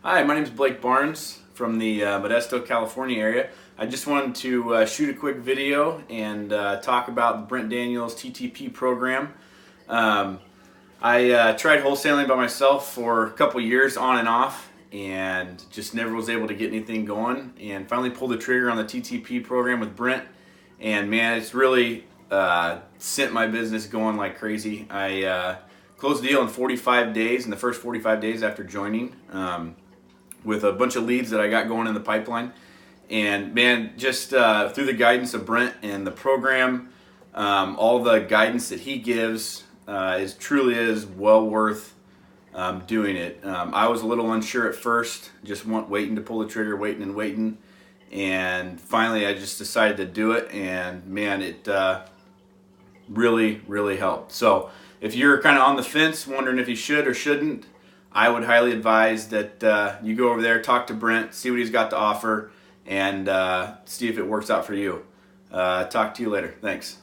Hi, my name is Blake Barnes from the Modesto, California area. I just wanted to shoot a quick video and talk about the Brent Daniels TTP program. I tried wholesaling by myself for a couple years on and off and just never was able to get anything going, and finally pulled the trigger on the TTP program with Brent, and man, it's really sent my business going like crazy. I closed the deal in 45 days, in the first 45 days after joining, with a bunch of leads that I got going in the pipeline. And man, just through the guidance of Brent and the program, all the guidance that he gives is truly well worth doing it. I was a little unsure at first, just waiting to pull the trigger, waiting, and finally I just decided to do it, and man, it really helped. So if you're kind of on the fence, wondering if you should or shouldn't, I would highly advise that you go over there, talk to Brent, see what he's got to offer, and see if it works out for you. Talk to you later. Thanks.